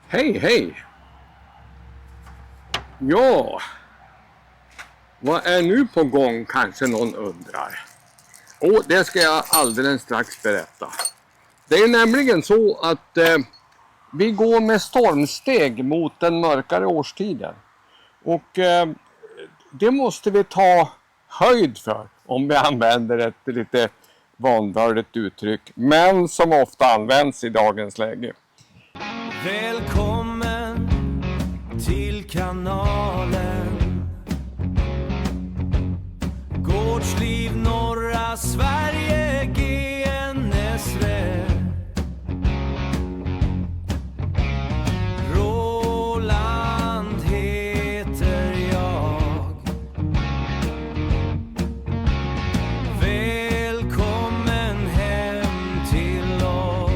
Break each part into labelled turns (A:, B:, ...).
A: Hej, hej! Ja, vad är nu på gång kanske någon undrar? Och det ska jag alldeles strax berätta. Det är nämligen så att vi går med stormsteg mot den mörkare årstiden. Och det måste vi ta höjd för om vi använder ett lite vanvördigt uttryck. Men som ofta används i dagens läge.
B: Välkommen till kanalen. Gårdsliv norra Sverige GNSV. Roland heter jag. Välkommen hem till oss.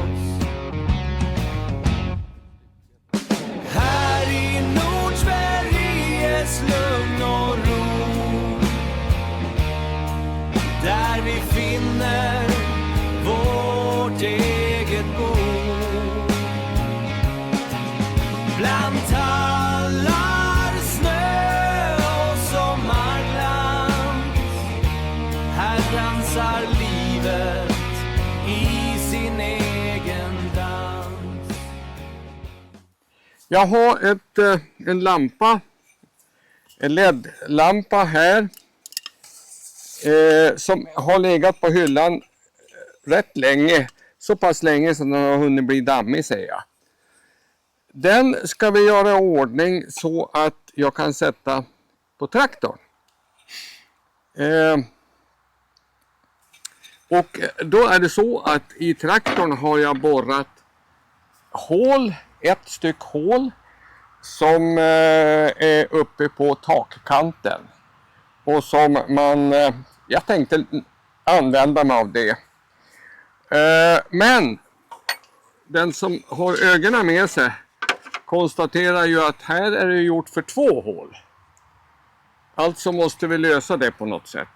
B: Här i Nordsveriges lugn och ro, där vi finner vårt eget bo. Bland tallar, snö och sommarglans, här dansar livet i sin egen dans.
A: Jag har en lampa, en LED-lampa här som har legat på hyllan rätt länge, så pass länge som den har hunnit bli dammig säger jag. Den ska vi göra i ordning så att jag kan sätta på traktorn. Och då är det så att i traktorn har jag borrat hål, ett styck hål som är uppe på takkanten och som jag tänkte använda mig av det. Men den som har ögonen med sig konstaterar ju att här är det gjort för 2 hål. Alltså måste vi lösa det på något sätt.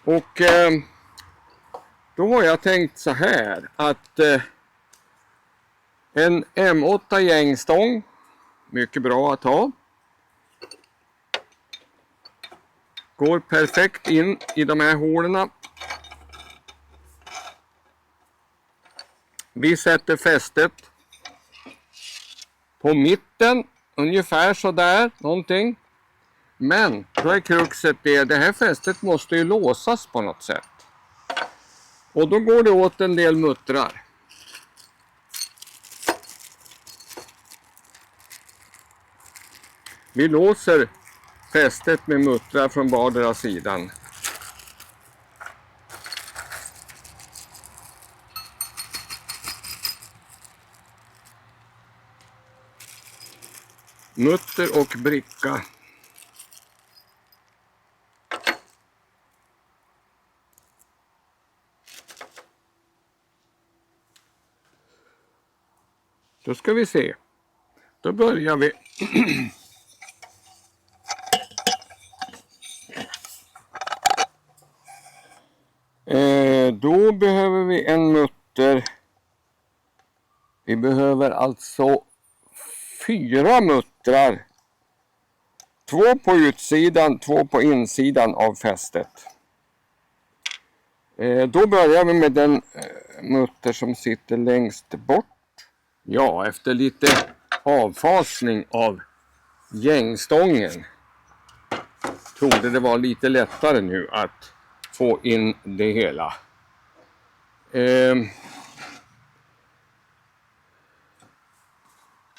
A: Och då har jag tänkt så här att en M8 gängstång, mycket bra att ha. Går perfekt in i de här hålen. Vi sätter fästet på mitten, ungefär så där, någonting. Men då är kruxet det här fästet måste ju låsas på något sätt. Och då går det åt en del muttrar. Vi låser fästet med muttrar från vardera sidan. Mutter och bricka. Då ska vi se. Då börjar vi. Då behöver vi en mutter. Vi behöver alltså 4 muttrar. 2 på utsidan, 2 på insidan av fästet. Då börjar vi med den mutter som sitter längst bort. Ja, efter lite avfasning av gängstången trodde det var lite lättare nu att få in det hela.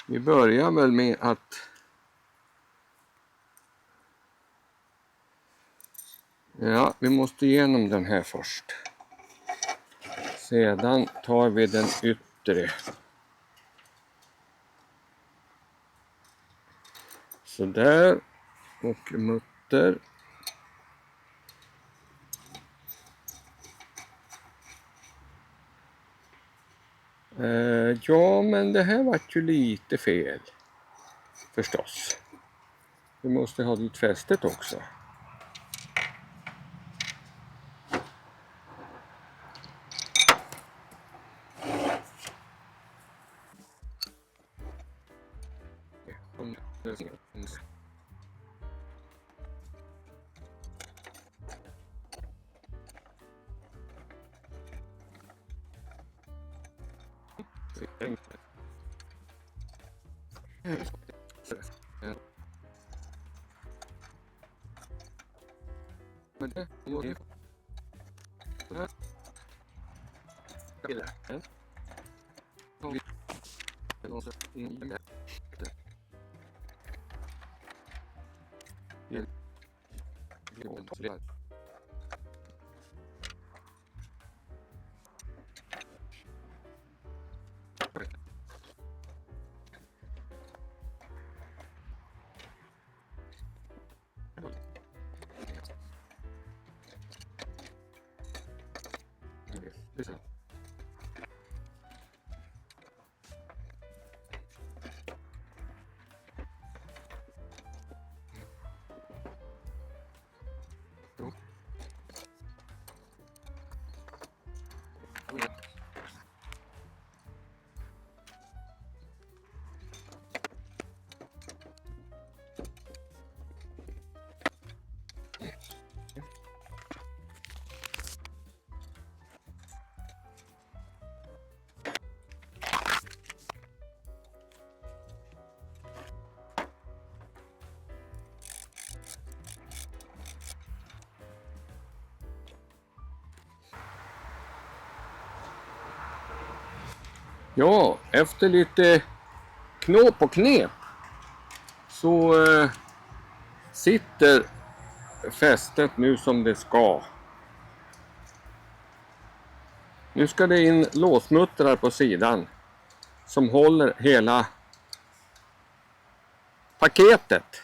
A: Vi börjar väl med att vi måste igenom den här först. Sedan tar vi den yttre. Så där, och mutter. Ja, men det här var ju lite fel. Förstås. Vi måste ha dit fästet också. Ja, efter lite knåp och knep så sitter fästet nu som det ska. Nu ska det in låsmuttrar på sidan som håller hela paketet.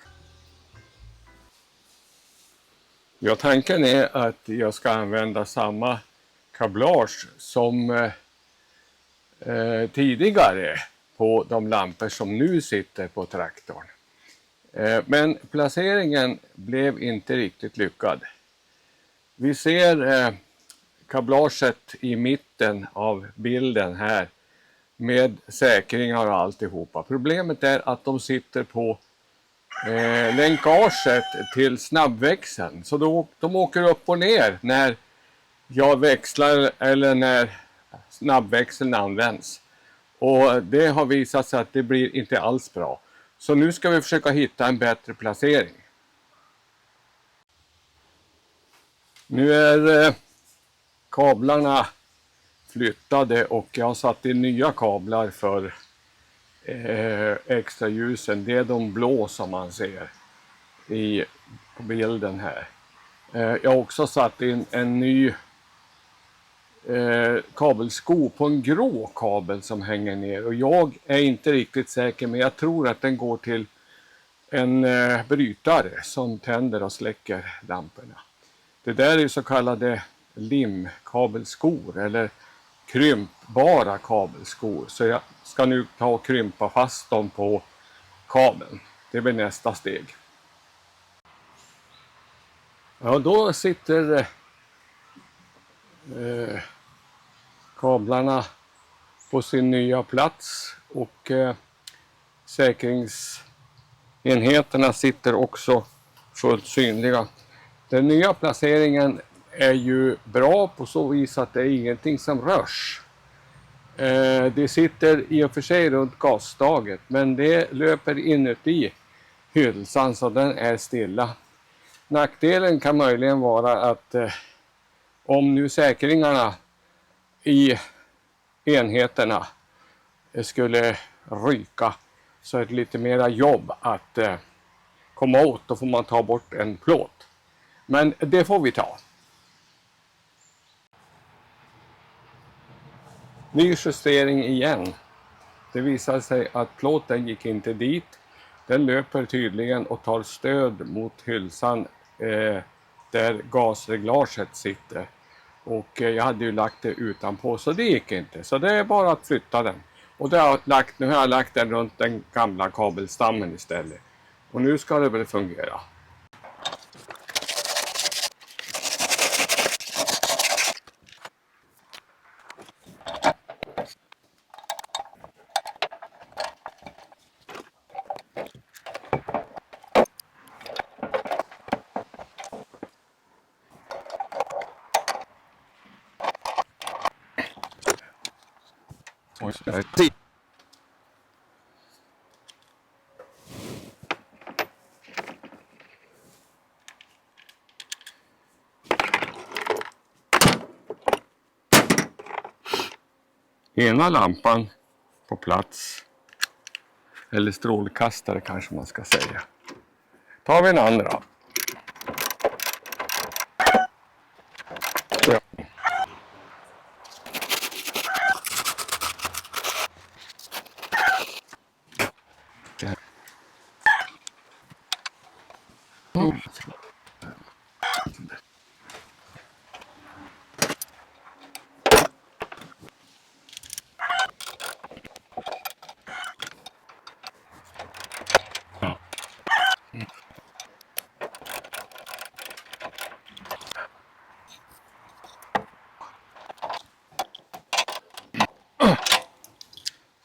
A: Ja, tanken är att jag ska använda samma kablage som tidigare på de lampor som nu sitter på traktorn. Men placeringen blev inte riktigt lyckad. Vi ser kablaget i mitten av bilden här med säkringar och alltihopa. Problemet är att de sitter på länkaget till snabbväxeln. Så de åker upp och ner när jag växlar eller när snabbväxeln används. Och det har visat sig att det blir inte alls bra. Så nu ska vi försöka hitta en bättre placering. Nu är kablarna flyttade och jag har satt in nya kablar för extra ljusen. Det är de blå som man ser på bilden här. Jag har också satt in en ny kabelsko på en grå kabel som hänger ner. Och jag är inte riktigt säker, men jag tror att den går till en brytare som tänder och släcker lamporna. Det där är så kallade limkabelskor eller krympbara kabelskor. Så jag ska nu ta och krympa fast dem på kabeln. Det blir nästa steg. Ja, då sitter kablarna på sin nya plats och säkringsenheterna sitter också fullt synliga. Den nya placeringen är ju bra på så vis att det är ingenting som rörs. Det sitter i och för sig runt gasstaget, men det löper inuti hylsan så den är stilla. Nackdelen kan möjligen vara att om nu säkringarna i enheterna skulle ryka så är det lite mera jobb att komma åt. Då får man ta bort en plåt. Men det får vi ta. Ny justering igen. Det visar sig att plåten gick inte dit. Den löper tydligen och tar stöd mot hylsan där gasreglaget sitter. Och jag hade ju lagt det utanpå så det gick inte. Så det är bara att flytta den. Och nu har jag lagt den runt den gamla kabelstammen istället. Och nu ska det väl fungera. Ena lampan på plats. Eller strålkastare kanske man ska säga. Tar vi en andra. Ja.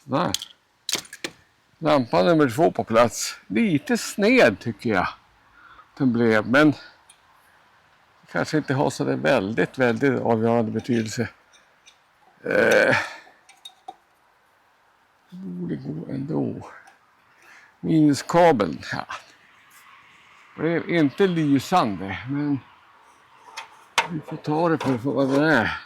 A: Där. Lampa nummer 2 på plats. Lite sned tycker jag den blev, men kanske inte har så det väldigt avgörande betydelse. Det borde gå ändå. Minuskabeln, ja. Det är inte lysande, men vi får ta det för vad det är.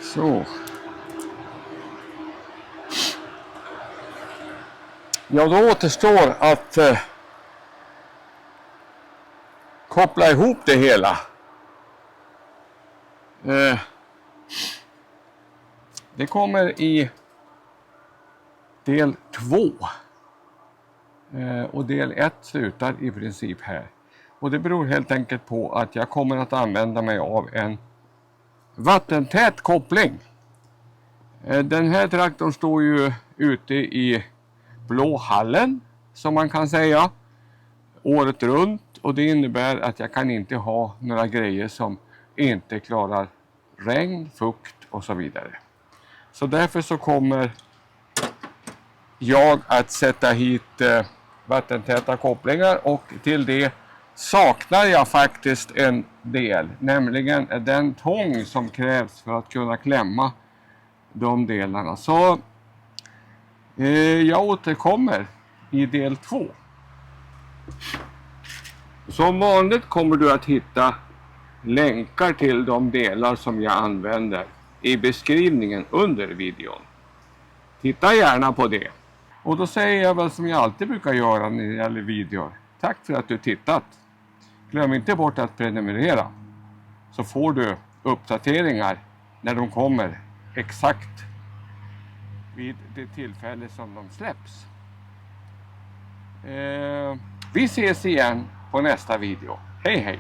A: Så. Ja, då återstår att koppla ihop det hela. Det kommer i del 2. Och del 1 slutar i princip här. Och det beror helt enkelt på att jag kommer att använda mig av en vattentät koppling. Den här traktorn står ju ute i blå hallen, som man kan säga, året runt, och det innebär att jag kan inte ha några grejer som inte klarar regn, fukt och så vidare. Så därför så kommer jag att sätta hit vattentäta kopplingar, och till det saknar jag faktiskt en del, nämligen den tång som krävs för att kunna klämma de delarna. Så jag återkommer i del 2. Som vanligt kommer du att hitta länkar till de delar som jag använder i beskrivningen under videon. Titta gärna på det. Och då säger jag väl som jag alltid brukar göra när det gäller videor. Tack för att du tittat. Glöm inte bort att prenumerera, så får du uppdateringar när de kommer exakt vid det tillfälle som de släpps. Vi ses igen på nästa video. Hej hej!